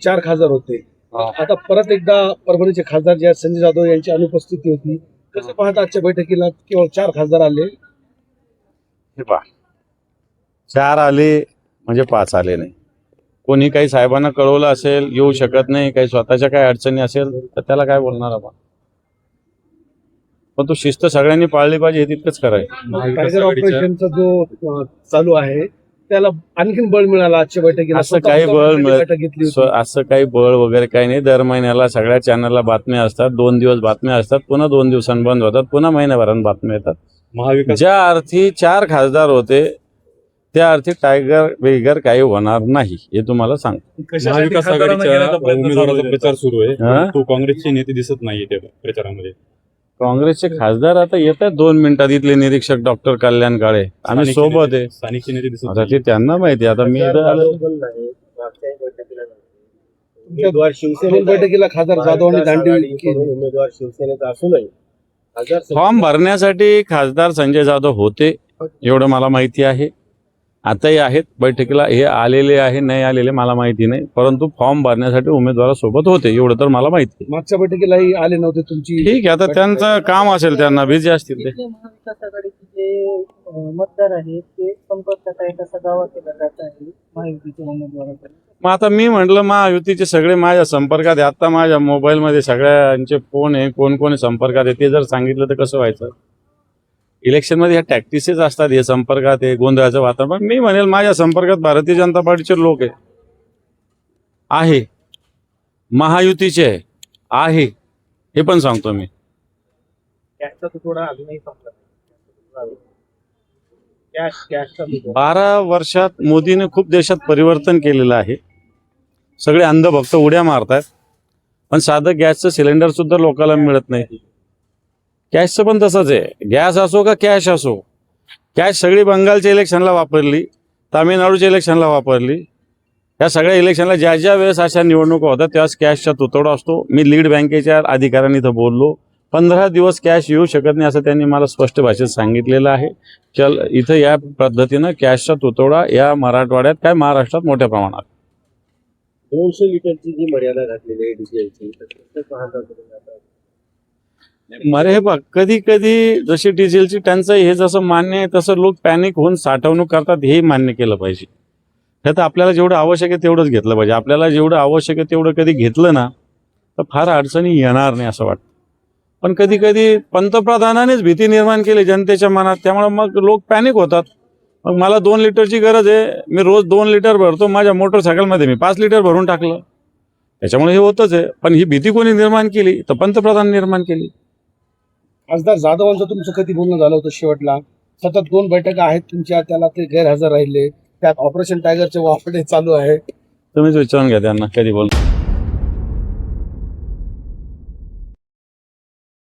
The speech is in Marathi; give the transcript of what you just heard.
4 खासदार होते. आता परत एकदा परभणीचे खासदार जे आहेत संजय जाधव यांची अनुपस्थिती होती. कसं पाहता आजच्या बैठकीला केवळ 4 खासदार आले? हे पहा, 4 आले म्हणजे 5 आले नाही. कोणी काही साहेबांना कळवलं असेल, येऊ शकत नाही, काही स्वतःच्या काही अडचणी असेल तर त्याला काय बोलणार आपण. पण तो शिस्त सगळ्यांनी पाळली पाहिजे हे तितकंच करायचं. टायगर ऑपरेशनचा जो चालू आहे त्याला आणखीन बळ मिळालं आजच्या बैठकीला. असं काही बळ बैठक घेतली होती. असं काही बळ वगैरे काही नाही. दर महिन्याला सगळ्या चॅनलला बातम्या असतात. 2 दिवस बातम्या असतात, पुन्हा 2 दिवसांनी बंद होतात, पुन्हा महिन्याभरात बातम्या येतात. महाविकास ज्या अर्थी 4 खासदार होते त्या अर्थी टायगर वेगर काही होणार नाही हे तुम्हाला सांगतो. महाविकास आघाडीच्या उमेदवाराचा प्रचार सुरू आहे, हा? तो काँग्रेसचे नेते दिसत नाहीये त्या प्रचारामध्ये. काँग्रेसचे खासदार आता येतात 2 मिनिटात. इथले निरीक्षक डॉक्टर कल्याण काळे आम्ही सोबत आहे. स्थानिकचे नेते दिसत आता ते त्यांना माहिती. आता मी इथं आलो. उमेदवार शिवसेनेचा बैठकीला खासदार जाधव आणि दांडी उमेदवार शिवसेनेचा असूनही फॉर्म भरण्यासाठी खासदार संजय जाधव होते एवढं मला माहिती आहे. आताही आहेत बैठकीला. हे आलेले आहे नाही आलेले मला माहिती नाही, परंतु फॉर्म भरण्यासाठी उमेदवारासोबत होते एवढं तर मला माहिती आहे. मागच्या बैठकीलाही आले नव्हते तुमची. ठीक आहे, आता त्यांचं काम असेल, त्यांना बिझी असतील ते. महाविकास आघाडीचे जे मतदार आहेत ते संपर्कात आहेत असा दावा केला जात आहे महायुतीच्या उमेदवाराकडे. मग आता मी म्हटलं महायुतीचे सगळे माझ्या संपर्कात आहे. आता माझ्या मोबाईलमध्ये सगळ्यांचे फोन आहे, कोण कोण संपर्कात आहे ते जर सांगितलं तर कसं व्हायचं. इलेक्शनमध्ये ह्या टॅक्टिसेस असतात, हे संपर्कात आहे, गोंधळाचं वातावरण. मी म्हणेल माझ्या संपर्कात भारतीय जनता पार्टीचे लोक आहे, महायुतीचे आहे हे पण सांगतो मी. कॅशचा तुटवडा अजूनही संपला 12 वर्षात मोदीने खूप देशात परिवर्तन केलेलं आहे. सगळे अंधभक्त उड्या मारतात, पण साधं गॅसचं सिलेंडर सुद्धा लोकांना मिळत नाही. कॅशचं पण तसंच आहे. गॅस असो का कॅश असो, कॅश सगळी बंगालच्या इलेक्शनला वापरली, तामिळनाडूच्या इलेक्शनला वापरली. या सगळ्या इलेक्शनला ज्या ज्या वेळेस अशा निवडणुका होतात त्यावेळेस कॅशचा तुतवडा असतो. मी लीड बँकेच्या अधिकाऱ्यांनी इथं बोललो. 15 दिवस कॅश येऊ शकत नाही असं त्यांनी मला स्पष्ट भाषेत सांगितलेलं आहे. इथं या पद्धतीनं कॅशचा तुतवडा या मराठवाड्यात काय महाराष्ट्रात मोठ्या प्रमाणात. 200 लिटरची जी मर्यादा घातलेली आहे डिझेलची, मरे हे बघ, कधी कधी जशी डिझेलची टंचाई हे जसं मान्य आहे तसं लोक पॅनिक होऊन साठवणूक करतात, हे मान्य केलं पाहिजे. हे तर आपल्याला जेवढं आवश्यक आहे तेवढंच घेतलं पाहिजे. आपल्याला जेवढं आवश्यक आहे तेवढं कधी घेतलं ना तर फार अडचणी येणार नाही असं वाटतं. पण कधी कधी पंतप्रधानानेच भीती निर्माण केली जनतेच्या मनात, त्यामुळे मग लोक पॅनिक होतात. मग मला 2 लिटरची गरज आहे, मी रोज 2 लिटर भरतो, माझ्या मोटरसायकलमध्ये मी 5 लिटर भरून टाकलं. त्याच्यामुळे हे होतच आहे. पण ही भीती कोणी निर्माण केली तर पंतप्रधान निर्माण केली. खासदार जाधवांचं तुमचं कधी बोलणं झालं होतं शेवटला? सतत 2 बैठका आहेत तुमच्या, त्याला ते गैरहजर राहिले. त्यात ऑपरेशन टायगरचे वाफडे चालू आहे. तुम्हीच विचारून घ्या त्यांना कधी बोल.